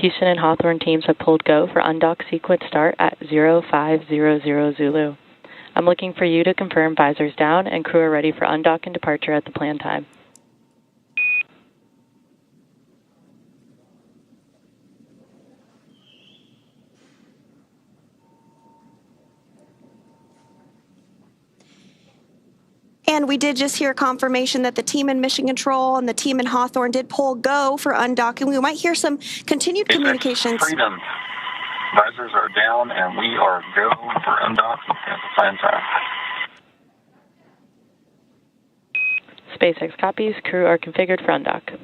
Houston and Hawthorne teams have pulled go for undock sequence start at 0500 Zulu. I'm looking for you to confirm visors down and crew are ready for undock and departure at the planned time. And we did just hear confirmation that the team in Mission Control and the team in Hawthorne did pull go for undocking. We might hear some continued communications. Freedom. Visors are down and we are go for undock at the planned time. SpaceX copies. Crew are configured for undock.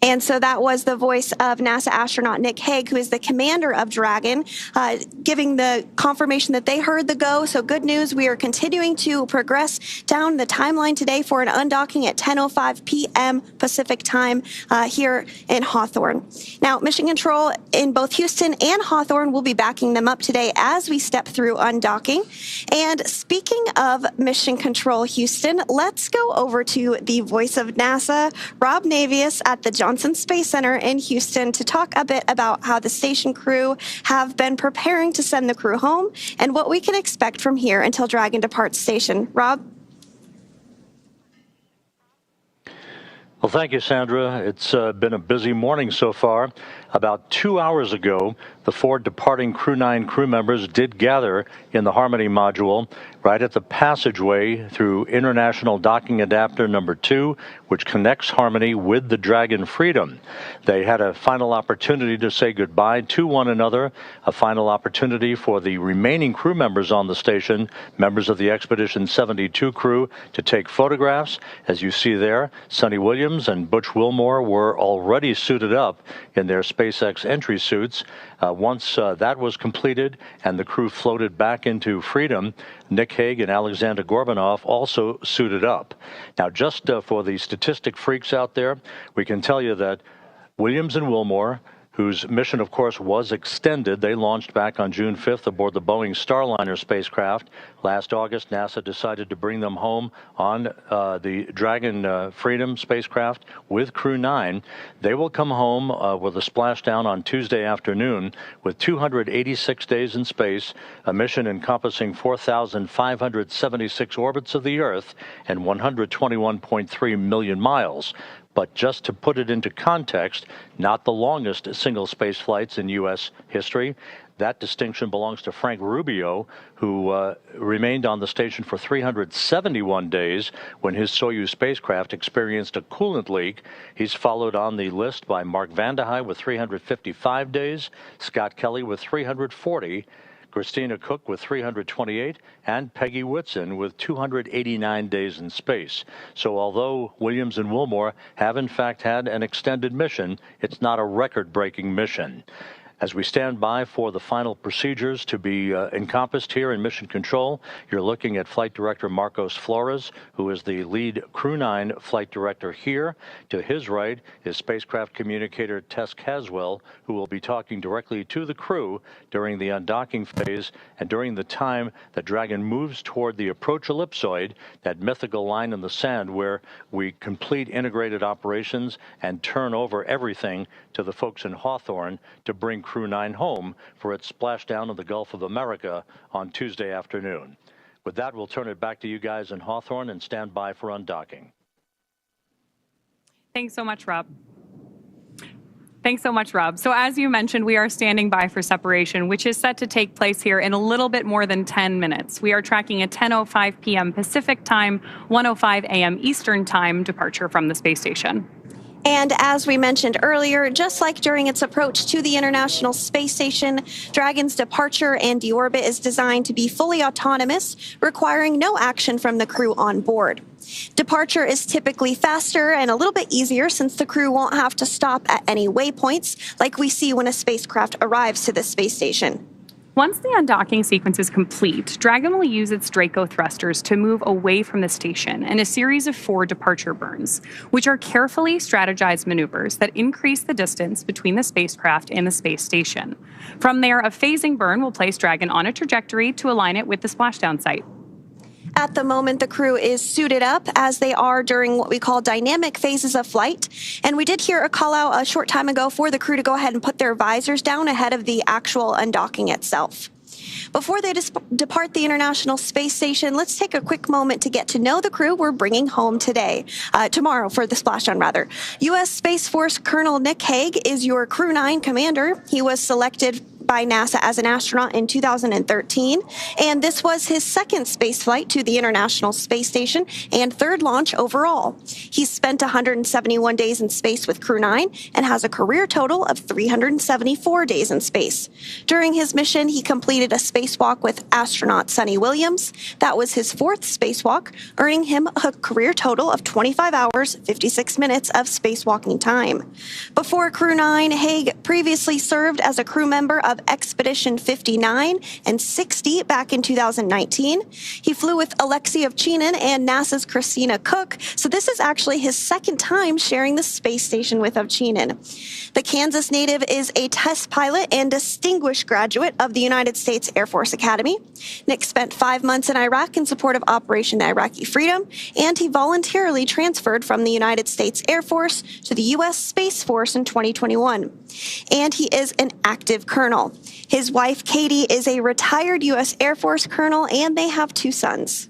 And so that was the voice of NASA astronaut Nick Hague, who is the commander of Dragon, giving the confirmation that they heard the go. So good news, we are continuing to progress down the timeline today for an undocking at 10:05 p.m. Pacific time here in Hawthorne. Now, Mission Control in both Houston and Hawthorne will be backing them up today as we step through undocking. And speaking of Mission Control Houston, let's go over to the voice of NASA, Rob Navius at the Johnson Space Center in Houston, to talk a bit about how the station crew have been preparing to send the crew home and what we can expect from here until Dragon departs station. Rob? Well, thank you, Sandra. It's been a busy morning so far. About 2 hours ago, the 4 departing Crew 9 crew members did gather in the Harmony module right at the passageway through International Docking Adapter number 2, which connects Harmony with the Dragon Freedom. They had a final opportunity to say goodbye to one another, a final opportunity for the remaining crew members on the station, members of the Expedition 72 crew, to take photographs. As you see there, Sonny Williams and Butch Wilmore were already suited up in their SpaceX entry suits. Once that was completed and the crew floated back into Freedom, Nick Hague and Alexander Gorbunov also suited up. Now, just for the statistic freaks out there, we can tell you that Williams and Wilmore, whose mission, of course, was extended. They launched back on June 5th aboard the Boeing Starliner spacecraft. Last August, NASA decided to bring them home on the Dragon Freedom spacecraft with Crew 9. They will come home with a splashdown on Tuesday afternoon with 286 days in space, a mission encompassing 4,576 orbits of the Earth and 121.3 million miles. But just to put it into context, not the longest single space flights in U.S. history. That distinction belongs to Frank Rubio, who remained on the station for 371 days when his Soyuz spacecraft experienced a coolant leak. He's followed on the list by Mark Vande Hei with 355 days, Scott Kelly with 340, Christina Cook with 328, and Peggy Whitson with 289 days in space. So although Williams and Wilmore have in fact had an extended mission, it's not a record-breaking mission. As we stand by for the final procedures to be encompassed here in Mission Control, you're looking at Flight Director Marcos Flores, who is the lead Crew 9 flight director here. To his right is spacecraft communicator Tess Caswell, who will be talking directly to the crew during the undocking phase and during the time that Dragon moves toward the approach ellipsoid, that mythical line in the sand where we complete integrated operations and turn over everything to the folks in Hawthorne to bring Crew 9 home for its splashdown in the Gulf of America on Tuesday afternoon. With that, we'll turn it back to you guys in Hawthorne and stand by for undocking. Thanks so much, Rob. Thanks so much, Rob. So as you mentioned, we are standing by for separation, which is set to take place here in a little bit more than 10 minutes. We are tracking a 10:05 p.m. Pacific time, 1:05 a.m. Eastern time departure from the space station. And as we mentioned earlier, just like during its approach to the International Space Station, Dragon's departure and deorbit is designed to be fully autonomous, requiring no action from the crew on board. Departure is typically faster and a little bit easier since the crew won't have to stop at any waypoints like we see when a spacecraft arrives to the space station. Once the undocking sequence is complete, Dragon will use its Draco thrusters to move away from the station in a series of 4 departure burns, which are carefully strategized maneuvers that increase the distance between the spacecraft and the space station. From there, a phasing burn will place Dragon on a trajectory to align it with the splashdown site. At the moment, the crew is suited up as they are during what we call dynamic phases of flight. And we did hear a call out a short time ago for the crew to go ahead and put their visors down ahead of the actual undocking itself. Before they depart the International Space Station, let's take a quick moment to get to know the crew we're bringing home tomorrow for the splashdown rather. U.S. Space Force Colonel Nick Hague is your Crew 9 commander. He was selected by NASA as an astronaut in 2013, and this was his second space flight to the International Space Station and third launch overall. He spent 171 days in space with Crew 9 and has a career total of 374 days in space. During his mission, he completed a spacewalk with astronaut Sonny Williams. That was his fourth spacewalk, earning him a career total of 25 hours, 56 minutes of spacewalking time. Before Crew 9, Hague previously served as a crew member of Expedition 59 and 60 back in 2019. He flew with Alexei Ovchinin and NASA's Christina Koch, so this is actually his second time sharing the space station with Ovchinin. The Kansas native is a test pilot and distinguished graduate of the United States Air Force Academy. Nick spent 5 months in Iraq in support of Operation Iraqi Freedom, and he voluntarily transferred from the United States Air Force to the U.S. Space Force in 2021. And he is an active colonel. His wife, Katie, is a retired U.S. Air Force colonel, and they have 2 sons.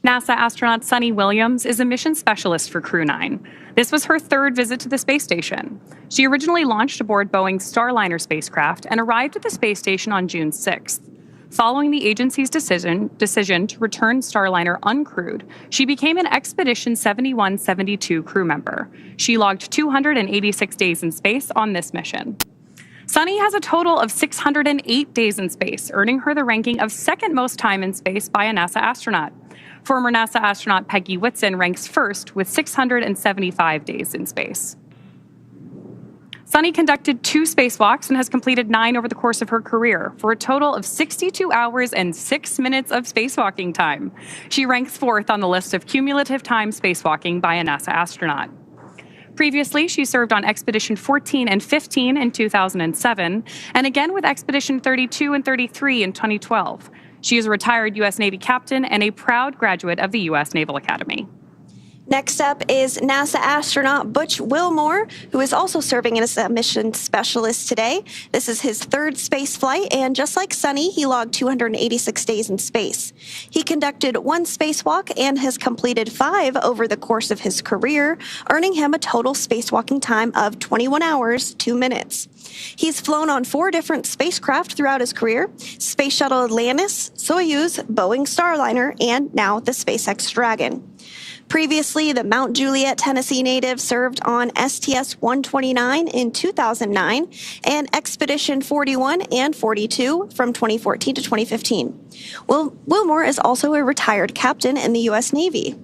NASA astronaut Sonny Williams is a mission specialist for Crew 9. This was her third visit to the space station. She originally launched aboard Boeing's Starliner spacecraft and arrived at the space station on June 6th. Following the agency's decision to return Starliner uncrewed, she became an Expedition 71-72 crew member. She logged 286 days in space on this mission. Sonny has a total of 608 days in space, earning her the ranking of second most time in space by a NASA astronaut. Former NASA astronaut Peggy Whitson ranks first with 675 days in space. Sonny conducted 2 spacewalks and has completed 9 over the course of her career, for a total of 62 hours and 6 minutes of spacewalking time. She ranks 4th on the list of cumulative time spacewalking by a NASA astronaut. Previously, she served on Expedition 14 and 15 in 2007, and again with Expedition 32 and 33 in 2012. She is a retired U.S. Navy captain and a proud graduate of the U.S. Naval Academy. Next up is NASA astronaut Butch Wilmore, who is also serving as a mission specialist today. This is his third space flight, and just like Sonny, he logged 286 days in space. He conducted 1 spacewalk and has completed 5 over the course of his career, earning him a total spacewalking time of 21 hours, 2 minutes. He's flown on 4 different spacecraft throughout his career: Space Shuttle Atlantis, Soyuz, Boeing Starliner, and now the SpaceX Dragon. Previously, the Mount Juliet, Tennessee native served on STS-129 in 2009 and Expedition 41 and 42 from 2014 to 2015. Wilmore is also a retired captain in the U.S. Navy.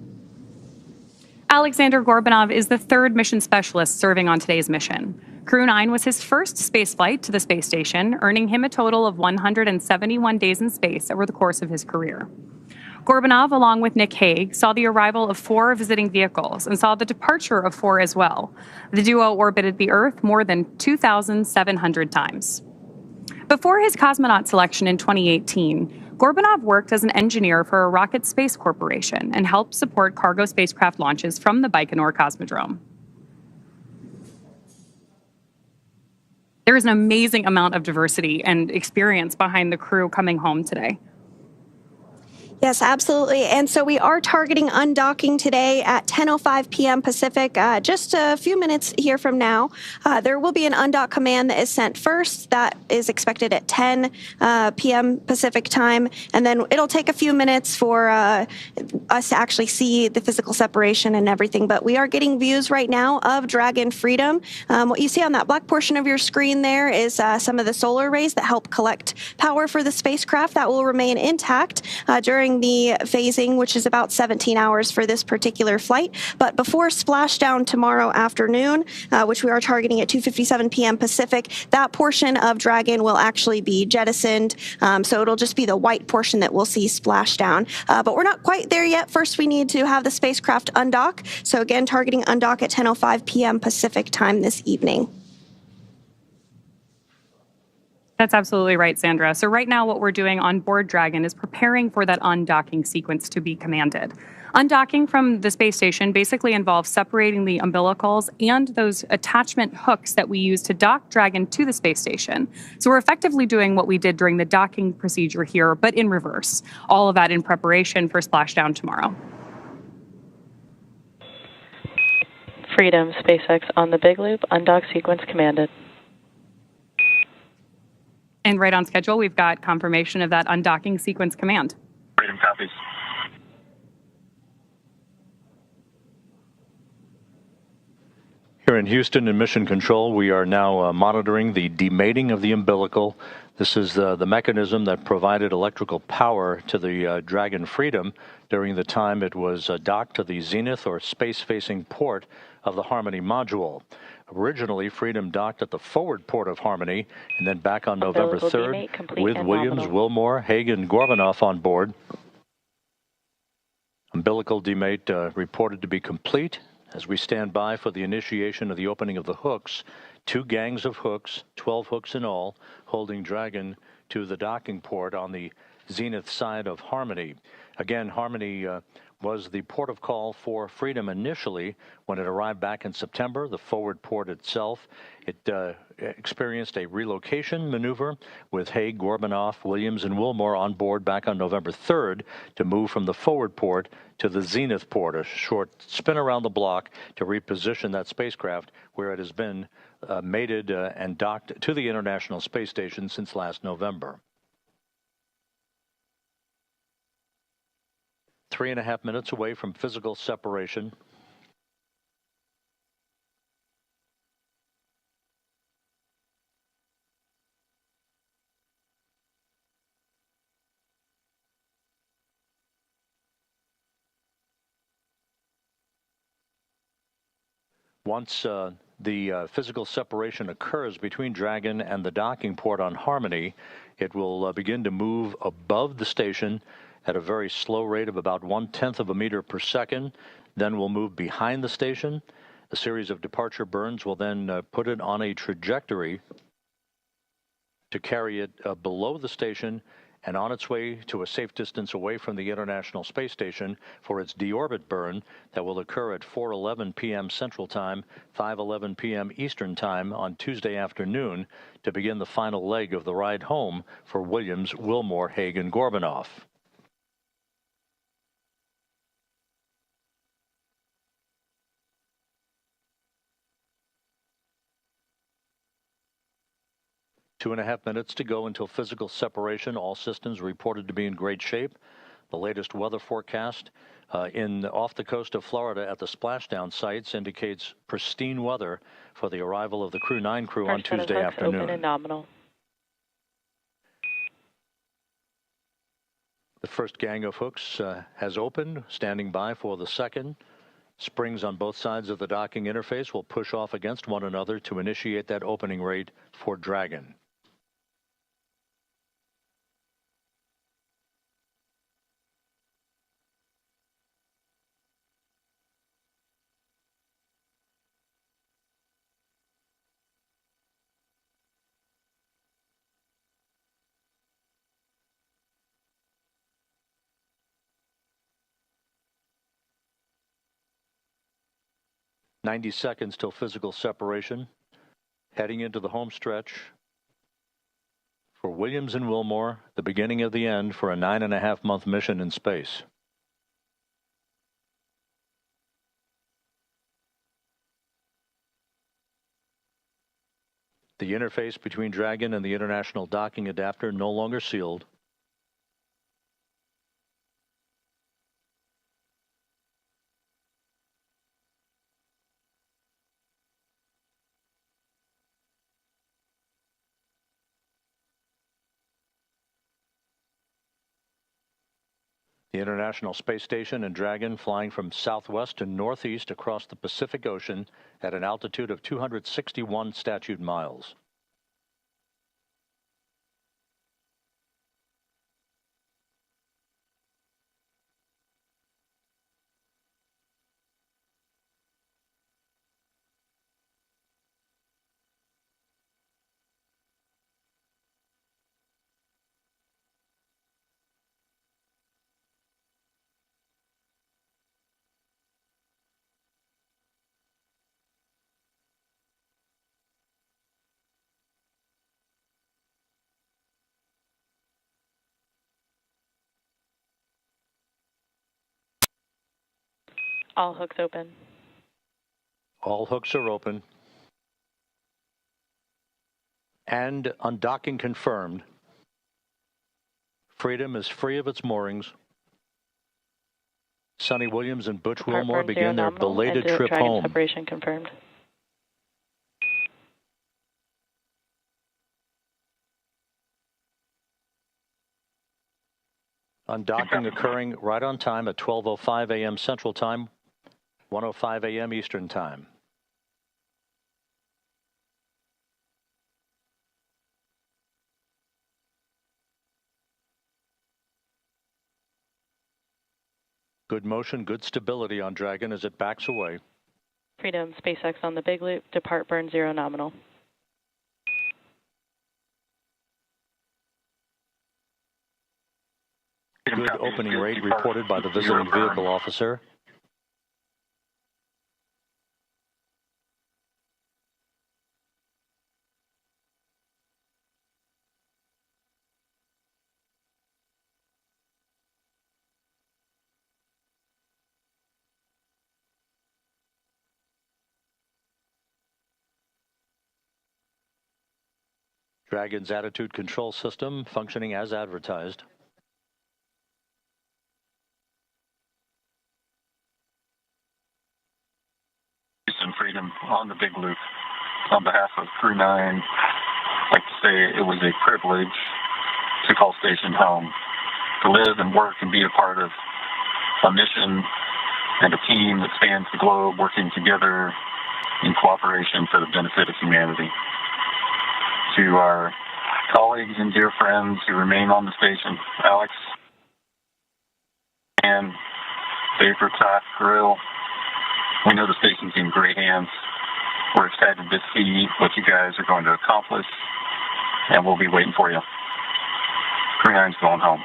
Alexander Gorbanov is the third mission specialist serving on today's mission. Crew 9 was his first spaceflight to the space station, earning him a total of 171 days in space over the course of his career. Gorbanov, along with Nick Hague, saw the arrival of 4 visiting vehicles and saw the departure of 4 as well. The duo orbited the Earth more than 2,700 times. Before his cosmonaut selection in 2018, Gorbanov worked as an engineer for a rocket space corporation and helped support cargo spacecraft launches from the Baikonur Cosmodrome. There is an amazing amount of diversity and experience behind the crew coming home today. Yes, absolutely. And so we are targeting undocking today at 10:05 p.m. Pacific, just a few minutes here from now. There will be an undock command that is sent first. That is expected at 10 p.m. Pacific time. And then it'll take a few minutes for us to actually see the physical separation and everything. But we are getting views right now of Dragon Freedom. What you see on that black portion of your screen there is some of the solar rays that help collect power for the spacecraft. That will remain intact during the phasing, which is about 17 hours for this particular flight. But before splashdown tomorrow afternoon, which we are targeting at 2:57 p.m. Pacific, that portion of Dragon will actually be jettisoned. So it'll just be the white portion that we'll see splashdown. But we're not quite there yet. First, we need to have the spacecraft undock. So again, targeting undock at 10:05 p.m. Pacific time this evening. That's absolutely right, Sandra. So right now what we're doing on board Dragon is preparing for that undocking sequence to be commanded. Undocking from the space station basically involves separating the umbilicals and those attachment hooks that we use to dock Dragon to the space station. So we're effectively doing what we did during the docking procedure here, but in reverse. All of that in preparation for splashdown tomorrow. Freedom, SpaceX on the Big Loop, undock sequence commanded. And right on schedule, we've got confirmation of that undocking sequence command. Freedom copies. Here in Houston in Mission Control, we are now monitoring the demating of the umbilical. This is the mechanism that provided electrical power to the Dragon Freedom during the time it was docked to the zenith or space-facing port of the Harmony module. Originally, Freedom docked at the forward port of Harmony and then back on November 3rd with Williams, Wilmore, Hague, and Gorbanoff on board. Umbilical demate reported to be complete. As we stand by for the initiation of the opening of the hooks, 2 gangs of hooks, 12 hooks in all, holding Dragon to the docking port on the zenith side of Harmony. Again, Harmony was the port of call for Freedom initially when it arrived back in September. The forward port itself, it experienced a relocation maneuver with Hague, Gorbanoff, Williams, and Wilmore on board back on November 3rd to move from the forward port to the zenith port, a short spin around the block to reposition that spacecraft where it has been mated and docked to the International Space Station since last November. 3.5 minutes away from physical separation. Once the physical separation occurs between Dragon and the docking port on Harmony, it will begin to move above the station at a very slow rate of about 1/10 of a meter per second. Then we'll move behind the station. A series of departure burns will then put it on a trajectory to carry it below the station and on its way to a safe distance away from the International Space Station for its deorbit burn that will occur at 4:11 p.m. Central Time, 5:11 p.m. Eastern Time on Tuesday afternoon to begin the final leg of the ride home for Williams, Wilmore, Hague, and Gorbanoff. Two and a half minutes to go until physical separation. All systems reported to be in great shape. The latest weather forecast off the coast of Florida at the splashdown sites indicates pristine weather for the arrival of the Crew 9 crew on Tuesday afternoon. Open and nominal. The first gang of hooks has opened, standing by for the second. Springs on both sides of the docking interface will push off against one another to initiate that opening rate for Dragon. "90 seconds till physical separation. Heading into the home stretch for Williams and Wilmore, the beginning of the end for a 9.5-month mission in space." The interface between Dragon and the International Docking Adapter no longer sealed. The International Space Station and Dragon flying from southwest to northeast across the Pacific Ocean at an altitude of 261 statute miles. All hooks open. All hooks are open. And undocking confirmed. Freedom is free of its moorings. Sonny Williams and Butch Wilmore begin their belated trip home. Separation confirmed. Undocking occurring right on time at 12:05 a.m. Central Time, 1:05 a.m. Eastern Time. Good motion, good stability on Dragon as it backs away. Freedom, SpaceX on the big loop, depart burn 0 nominal. Good opening rate reported by the visiting vehicle officer. Dragon's attitude control system functioning as advertised. Houston Freedom on the big loop. On behalf of Crew 9, I'd like to say it was a privilege to call station home, to live and work and be a part of a mission and a team that spans the globe, working together in cooperation for the benefit of humanity. To our colleagues and dear friends who remain on the station, Alex and Vapor, Todd, Grill, we know the station's in great hands. We're excited to see what you guys are going to accomplish, and we'll be waiting for you. Crew 9's going home.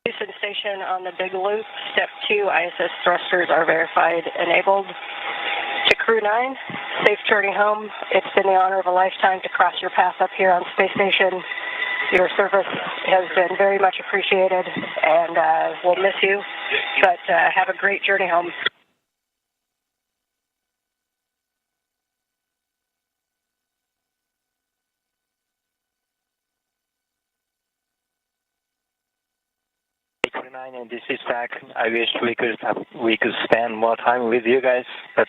Houston Station on the big loop. Step 2, ISS thrusters are verified enabled. To Crew 9, safe journey home. It's been the honor of a lifetime to cross your path up here on Space Station. Your service has been very much appreciated, and we'll miss you, but have a great journey home. And this is Zach. I wish we could spend more time with you guys, but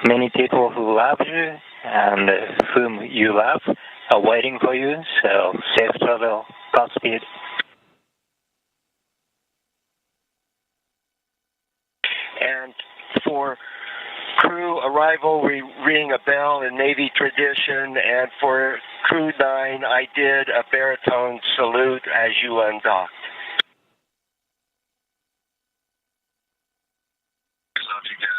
many people who love you and whom you love are waiting for you. So safe travel, Godspeed. And for crew arrival, we ring a bell in Navy tradition, and for Crew 9, I did a baritone salute as you undocked. Love you guys.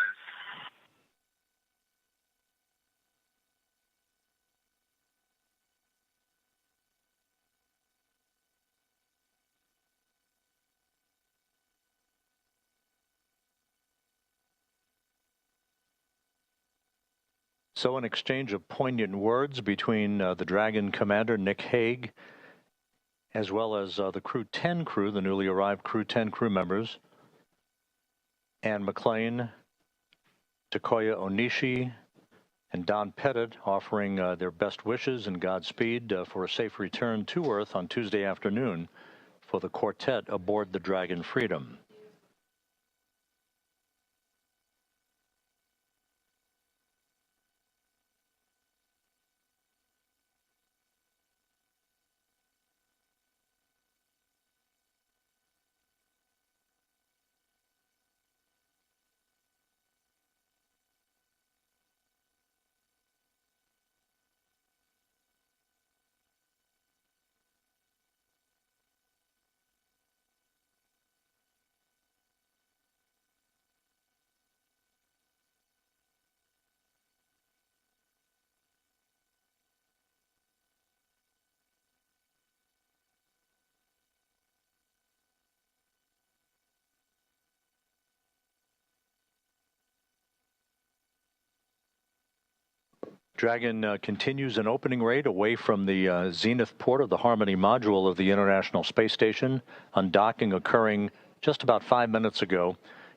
So an exchange of poignant words between the Dragon commander, Nick Hague, as well as the Crew 10 crew, the newly arrived Crew 10 crew members, Ann McLean, Takoya Onishi, and Don Pettit offering their best wishes and Godspeed for a safe return to Earth on Tuesday afternoon for the quartet aboard the Dragon Freedom. Dragon continues an opening rate away from the zenith port of the Harmony module of the International Space Station. Undocking occurring just about 5 minutes ago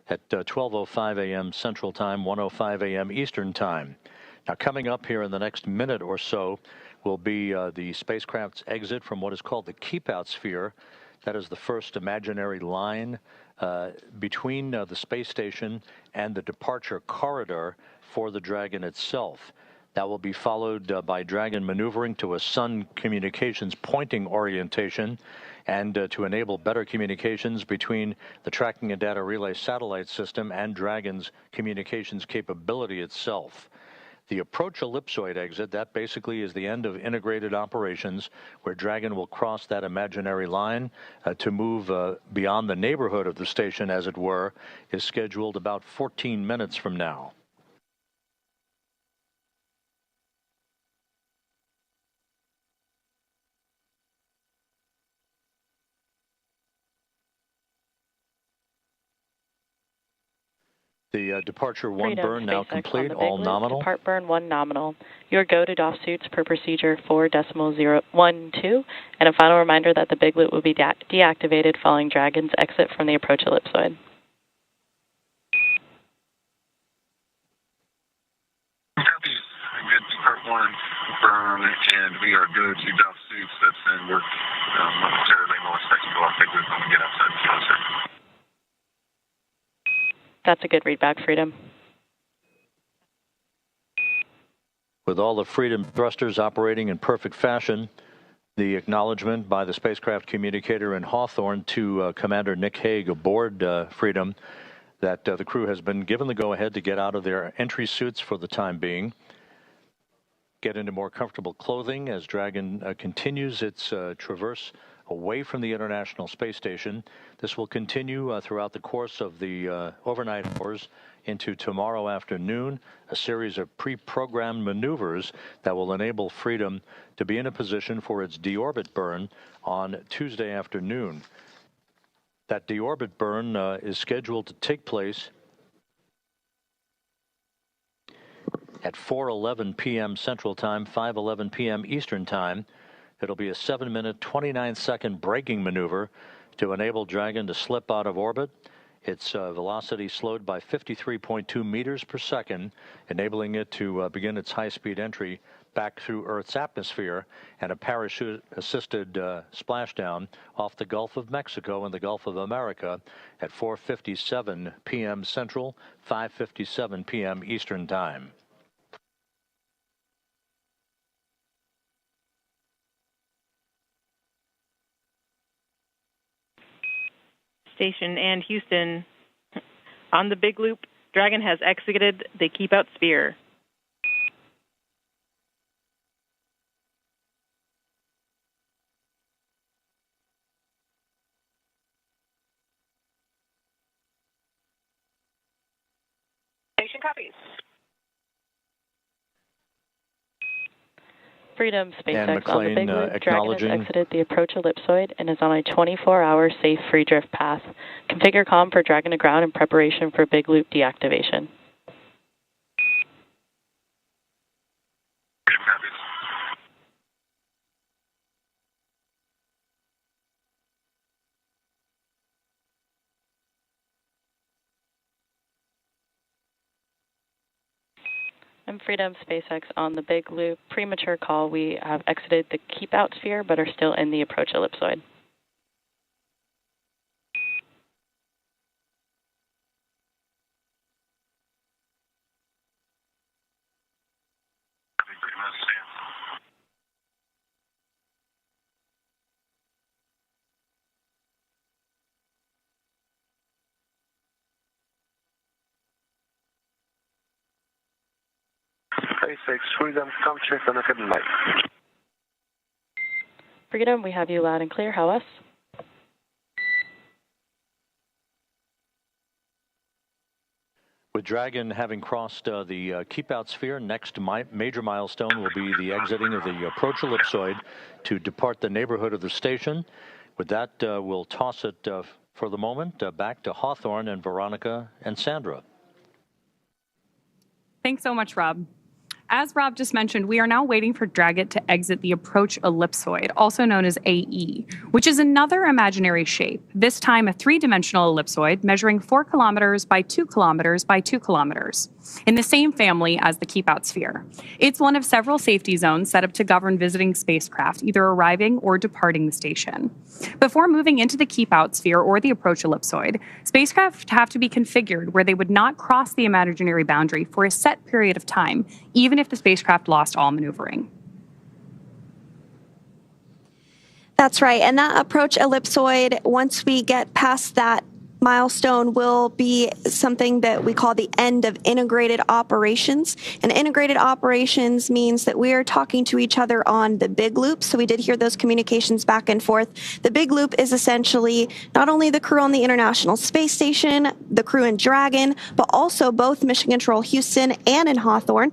at 12:05 a.m. Central Time, 1:05 a.m. Eastern Time. Now, coming up here in the next minute or so will be the spacecraft's exit from what is called the keep-out sphere. That is the first imaginary line between the space station and the departure corridor for the Dragon itself. That will be followed by Dragon maneuvering to a Sun communications pointing orientation and to enable better communications between the tracking and data relay satellite system and Dragon's communications capability itself. The approach ellipsoid exit, that basically is the end of integrated operations, where Dragon will cross that imaginary line to move beyond the neighborhood of the station, as it were, is scheduled about 14 minutes from now. The departure 1 burn now complete, all nominal. Depart burn 1 nominal. Your go to doff suits per procedure 4.012. And a final reminder that the big loop will be deactivated following Dragon's exit from the approach ellipsoid. Good depart 1 burn, and we are go to doff suits. That's in work momentarily. We'll expect to go off big loop when we get outside the field, sir. That's a good readback, Freedom. With all the Freedom thrusters operating in perfect fashion, the acknowledgement by the spacecraft communicator in Hawthorne to Commander Nick Hague aboard Freedom that the crew has been given the go-ahead to get out of their entry suits for the time being, get into more comfortable clothing as Dragon continues its traverse away from the International Space Station. This will continue throughout the course of the overnight hours into tomorrow afternoon, a series of pre-programmed maneuvers that will enable Freedom to be in a position for its deorbit burn on Tuesday afternoon. That deorbit burn is scheduled to take place at 4:11 p.m. Central Time, 5:11 p.m. Eastern Time. It'll be a 7-minute, 29-second braking maneuver to enable Dragon to slip out of orbit. Its velocity slowed by 53.2 meters per second, enabling it to begin its high-speed entry back through Earth's atmosphere and a parachute-assisted splashdown off the Gulf of Mexico and the Gulf of America at 4:57 p.m. Central, 5:57 p.m. Eastern Time. Station and Houston, on the big loop, Dragon has exited the keep-out sphere. Station copies. Freedom, SpaceX on the big loop. Dragon acknowledging has exited the approach ellipsoid and is on a 24-hour safe free drift path. Configure comm for Dragon to ground in preparation for big loop deactivation. And Freedom, SpaceX on the big loop. Premature call. We have exited the keep-out sphere but are still in the approach ellipsoid. SpaceX Freedom, come check on the hidden light. Freedom, we have you loud and clear. How us? With Dragon having crossed the keep-out sphere, next major milestone will be the exiting of the approach ellipsoid to depart the neighborhood of the station. With that, we'll toss it for the moment back to Hawthorne and Veronica and Sandra. Thanks so much, Rob. As Rob just mentioned, we are now waiting for Dragon to exit the approach ellipsoid, also known as AE, which is another imaginary shape, this time a three-dimensional ellipsoid measuring 4 kilometers by 2 kilometers by 2 kilometers, in the same family as the Keep-Out Sphere. It's one of several safety zones set up to govern visiting spacecraft, either arriving or departing the station. Before moving into the Keep-Out Sphere or the approach ellipsoid, spacecraft have to be configured where they would not cross the imaginary boundary for a set period of time, even if the spacecraft lost all maneuvering. That's right. And that approach ellipsoid, once we get past that milestone, will be something that we call the end of integrated operations. And integrated operations means that we are talking to each other on the big loop. So we did hear those communications back and forth. The big loop is essentially not only the crew on the International Space Station, the crew in Dragon, but also both Mission Control Houston and in Hawthorne.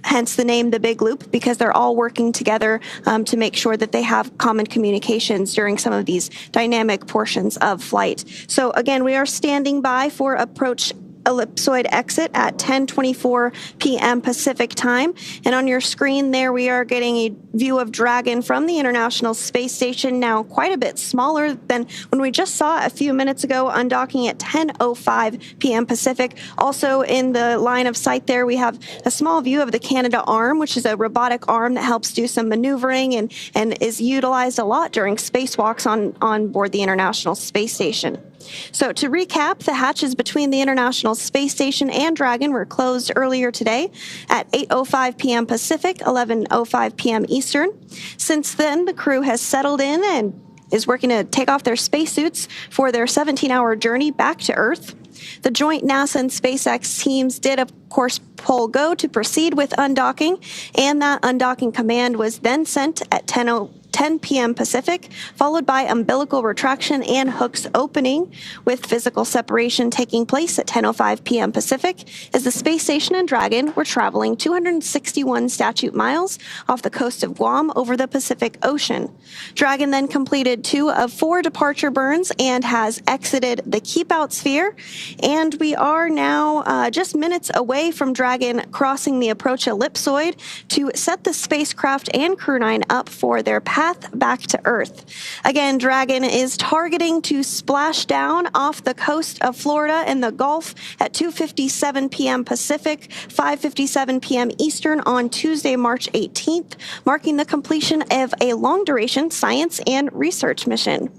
Hence the name The Big Loop, because they're all working together to make sure that they have common communications during some of these dynamic portions of flight. So again, we are standing by for approach ellipsoid exit at 10:24 p.m. Pacific time. And on your screen there, we are getting a view of Dragon from the International Space Station, now quite a bit smaller than when we just saw a few minutes ago, undocking at 10:05 p.m. Pacific. Also in the line of sight there, we have a small view of the Canada arm, which is a robotic arm that helps do some maneuvering and is utilized a lot during spacewalks on board the International Space Station. So to recap, the hatches between the International Space Station and Dragon were closed earlier today at 8:05 p.m. Pacific, 11:05 p.m. Eastern. Since then, the crew has settled in and is working to take off their spacesuits for their 17-hour journey back to Earth. The joint NASA and SpaceX teams did, of course, poll go to proceed with undocking, and that undocking command was then sent at 10 p.m. Pacific, followed by umbilical retraction and hooks opening, with physical separation taking place at 10:05 p.m. Pacific, as the Space Station and Dragon were traveling 261 statute miles off the coast of Guam over the Pacific Ocean. Dragon then completed 2 of 4 departure burns and has exited the Keep-Out Sphere, and we are now just minutes away from Dragon crossing the approach ellipsoid to set the spacecraft and Crew 9 up for their path back to Earth. Again, Dragon is targeting to splash down off the coast of Florida in the Gulf at 2:57 p.m. Pacific, 5:57 p.m. Eastern on Tuesday, March 18th, marking the completion of a long-duration science and research mission.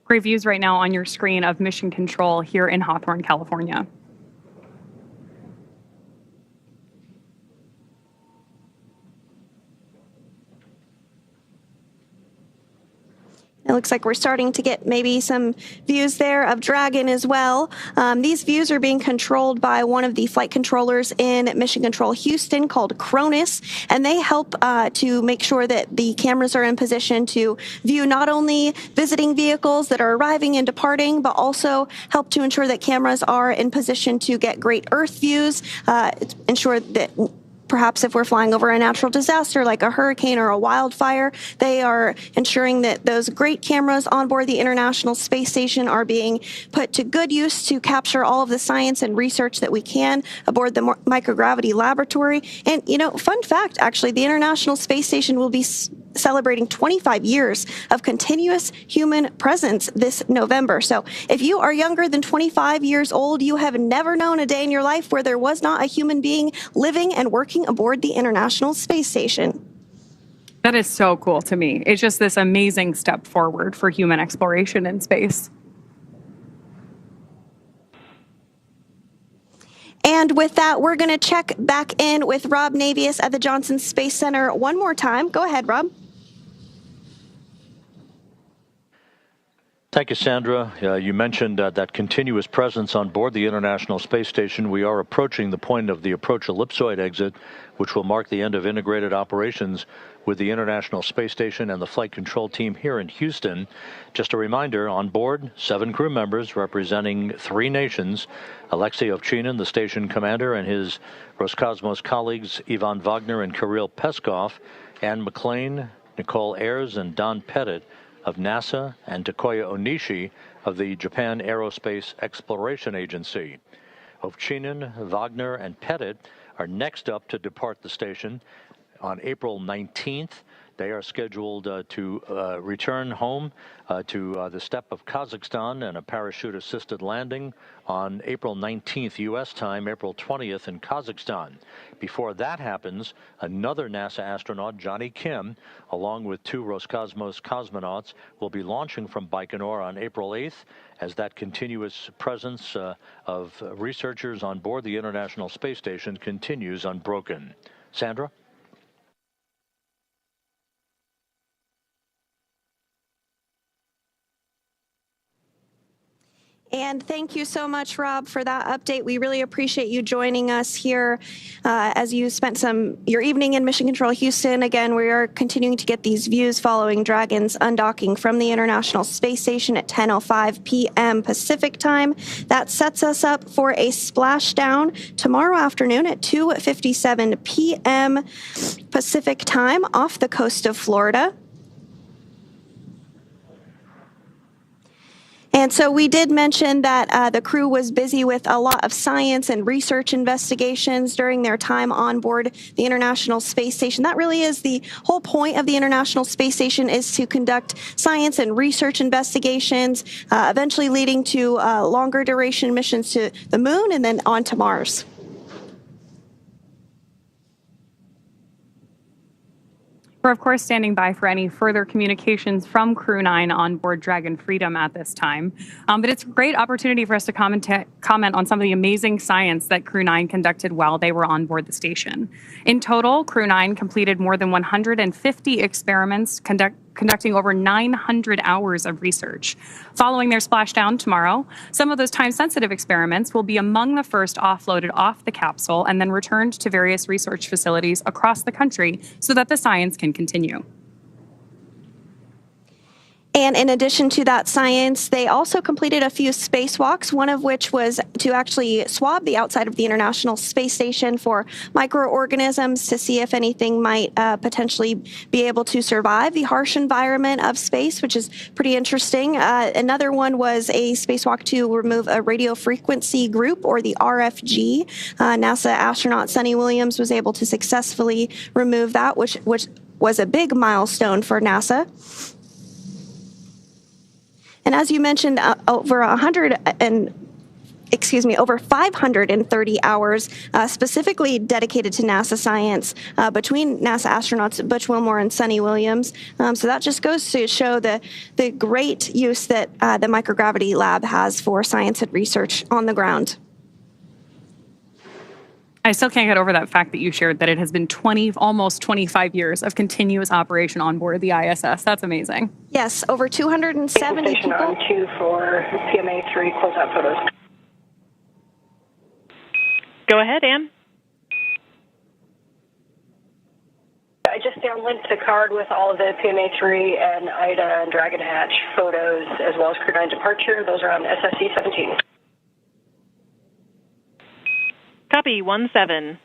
Great views right now on your screen of Mission Control here in Hawthorne, California. It looks like we're starting to get maybe some views there of Dragon as well. These views are being controlled by one of the flight controllers in Mission Control Houston called Cronus, and they help to make sure that the cameras are in position to view not only visiting vehicles that are arriving and departing, but also help to ensure that cameras are in position to get great Earth views, ensure that perhaps if we're flying over a natural disaster like a hurricane or a wildfire, they are ensuring that those great cameras on board the International Space Station are being put to good use to capture all of the science and research that we can aboard the microgravity laboratory. And, you know, fun fact, actually, the International Space Station will be celebrating 25 years of continuous human presence this November. So if you are younger than 25 years old, you have never known a day in your life where there was not a human being living and working aboard the International Space Station. That is so cool to me. It's just this amazing step forward for human exploration in space. And with that, we're going to check back in with Rob Navius at the Johnson Space Center one more time. Go ahead, Rob. Thank you, Sandra. You mentioned that continuous presence on board the International Space Station. We are approaching the point of the approach ellipsoid exit, which will mark the end of integrated operations with the International Space Station and the flight control team here in Houston. Just a reminder, on board, 7 crew members representing 3 nations: Alexei Ovchinin, the station commander, and his Roscosmos colleagues Ivan Wagner and Kirill Peskov, Anne McLean, Nicole Ayers, and Don Pettit of NASA, and Takoya Onishi of the Japan Aerospace Exploration Agency. Ovchinin, Wagner, and Pettit are next up to depart the station on April 19th. They are scheduled to return home to the steppe of Kazakhstan and a parachute-assisted landing on April 19th U.S. time, April 20th in Kazakhstan. Before that happens, another NASA astronaut, Johnny Kim, along with 2 Roscosmos cosmonauts, will be launching from Baikonur on April 8th as that continuous presence of researchers on board the International Space Station continues unbroken. Sandra? And thank you so much, Rob, for that update. We really appreciate you joining us here as you spent your evening in Mission Control Houston. Again, we are continuing to get these views following Dragon's undocking from the International Space Station at 10:05 p.m. Pacific time. That sets us up for a splashdown tomorrow afternoon at 2:57 p.m. Pacific time off the coast of Florida. And so we did mention that the crew was busy with a lot of science and research investigations during their time on board the International Space Station. That really is the whole point of the International Space Station, is to conduct science and research investigations, eventually leading to longer duration missions to the moon and then on to Mars. We're, of course, standing by for any further communications from Crew 9 on board Dragon Freedom at this time. But it's a great opportunity for us to comment on some of the amazing science that Crew 9 conducted while they were on board the station. In total, Crew 9 completed more than 150 experiments, conducting over 900 hours of research. Following their splashdown tomorrow, some of those time-sensitive experiments will be among the first offloaded off the capsule and then returned to various research facilities across the country so that the science can continue. And in addition to that science, they also completed a few spacewalks, one of which was to actually swab the outside of the International Space Station for microorganisms to see if anything might potentially be able to survive the harsh environment of space, which is pretty interesting. Another one was a spacewalk to remove a radio frequency group, or the RFG. NASA astronaut Sunny Williams was able to successfully remove that, which was a big milestone for NASA. And as you mentioned, over 530 hours specifically dedicated to NASA science between NASA astronauts Butch Wilmore and Sunny Williams. So that just goes to show the great use that the microgravity lab has for science and research on the ground. I still can't get over that fact that you shared that it has been almost 25 years of continuous operation on board the ISS. That's amazing. Yes, over 270 Station people. on 2 for PMA 3 closeout photos. Go ahead, Ann. I just downlinked the card with all of the PMA 3 and IDA and Dragon Hatch photos, as well as Crew 9 departure. Those are on SSC 17. Copy, 1-7.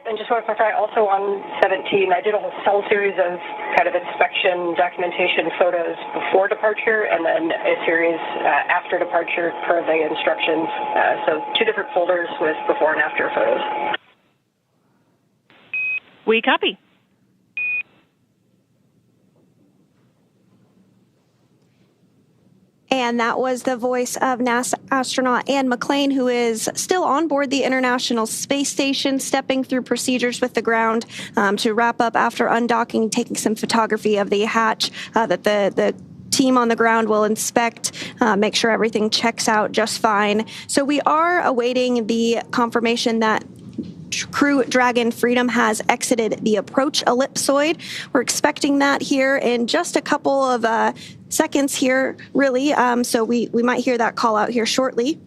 And just want to clarify, also on 17, I did a whole series of kind of inspection documentation photos before departure, and then a series after departure per the instructions. So 2 different folders with before and after photos. We copy. And that was the voice of NASA astronaut Ann McClain, who is still on board the International Space Station, stepping through procedures with the ground to wrap up after undocking, taking some photography of the hatch that the team on the ground will inspect, make sure everything checks out just fine. So we are awaiting the confirmation that Crew Dragon Freedom has exited the approach ellipsoid. We're expecting that here in just a couple of seconds here, really. So we might hear that call out here shortly.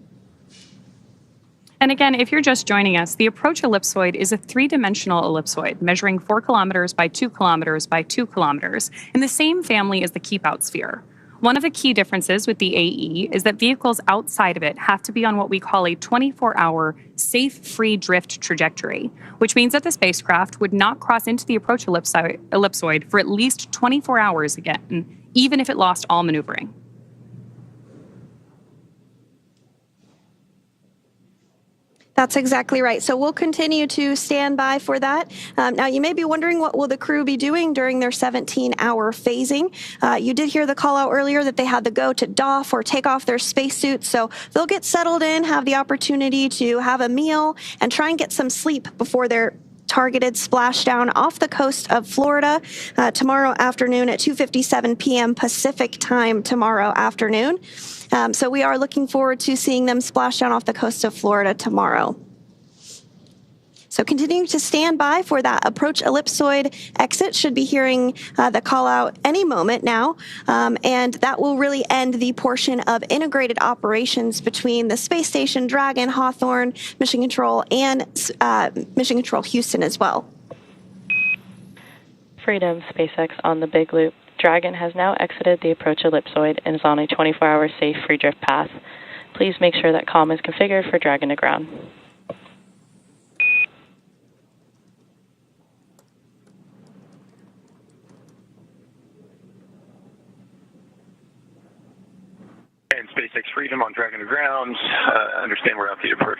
And again, if you're just joining us, the approach ellipsoid is a 3-dimensional ellipsoid measuring 4 kilometers by 2 kilometers by 2 kilometers in the same family as the keep-out sphere. One of the key differences with the AE is that vehicles outside of it have to be on what we call a 24-hour safe free drift trajectory, which means that the spacecraft would not cross into the approach ellipsoid for at least 24 hours again, even if it lost all maneuvering. That's exactly right. So we'll continue to stand by for that. Now, you may be wondering, what will the crew be doing during their 17-hour phasing? You did hear the call out earlier that they had the go to doff or take off their spacesuits. So they'll get settled in, have the opportunity to have a meal, and try and get some sleep before their targeted splashdown off the coast of Florida tomorrow afternoon at 2:57 p.m. Pacific time tomorrow afternoon. So we are looking forward to seeing them splash down off the coast of Florida tomorrow. So continuing to stand by for that approach ellipsoid exit. Should be hearing the call out any moment now. And that will really end the portion of integrated operations between the space station, Dragon, Hawthorne, Mission Control, and Mission Control Houston as well. Freedom, SpaceX on the Big Loop. Dragon has now exited the approach ellipsoid and is on a 24-hour safe free drift path. Please make sure that comm is configured for Dragon to ground. And SpaceX Freedom on Dragon to ground. Understand we're out the approach.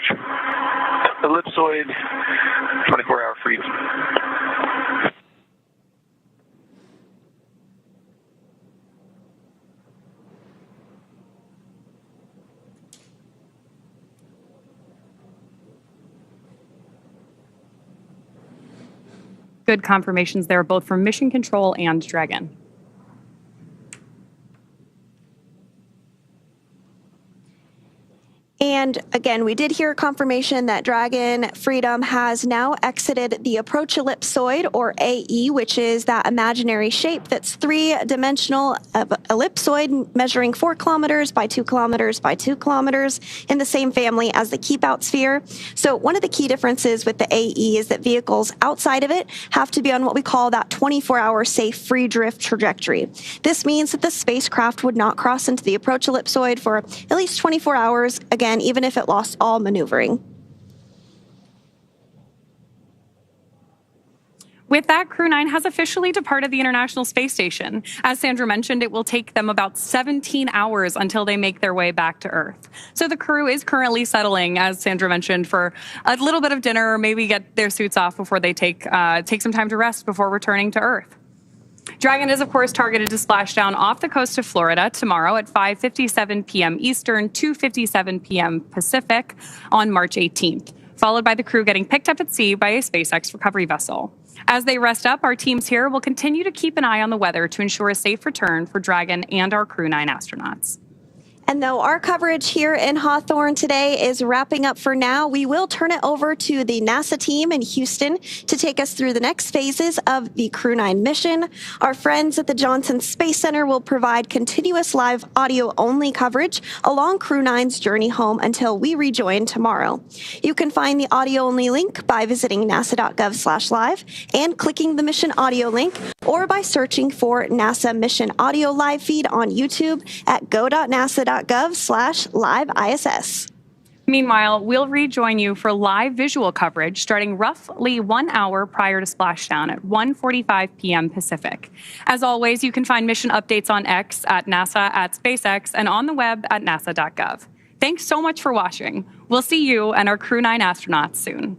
Ellipsoid, 24-hour freedom. Good confirmations there, both from Mission Control and Dragon. And again, we did hear confirmation that Dragon Freedom has now exited the approach ellipsoid, or AE, which is that imaginary shape that's three-dimensional ellipsoid measuring 4 kilometers by 2 kilometers by 2 kilometers in the same family as the keep-out sphere. So one of the key differences with the AE is that vehicles outside of it have to be on what we call that 24-hour safe free drift trajectory. This means that the spacecraft would not cross into the approach ellipsoid for at least 24 hours, again, even if it lost all maneuvering. With that, Crew 9 has officially departed the International Space Station. As Sandra mentioned, it will take them about 17 hours until they make their way back to Earth. So the crew is currently settling, as Sandra mentioned, for a little bit of dinner, or maybe get their suits off before they take some time to rest before returning to Earth. Dragon is, of course, targeted to splash down off the coast of Florida tomorrow at 5:57 p.m. Eastern, 2:57 p.m. Pacific on March 18th, followed by the crew getting picked up at sea by a SpaceX recovery vessel. As they rest up, our teams here will continue to keep an eye on the weather to ensure a safe return for Dragon and our Crew 9 astronauts. And though our coverage here in Hawthorne today is wrapping up for now, we will turn it over to the NASA team in Houston to take us through the next phases of the Crew 9 mission. Our friends at the Johnson Space Center will provide continuous live audio-only coverage along Crew 9's journey home until we rejoin tomorrow. You can find the audio-only link by visiting nasa.gov/live and clicking the mission audio link, or by searching for NASA Mission Audio Live feed on YouTube at go.nasa.gov/live-ISS. Meanwhile, we'll rejoin you for live visual coverage starting roughly 1 hour prior to splashdown at 1:45 p.m. Pacific. As always, you can find mission updates on X at NASA, at SpaceX, and on the web at nasa.gov. Thanks so much for watching. We'll see you and our Crew 9 astronauts soon.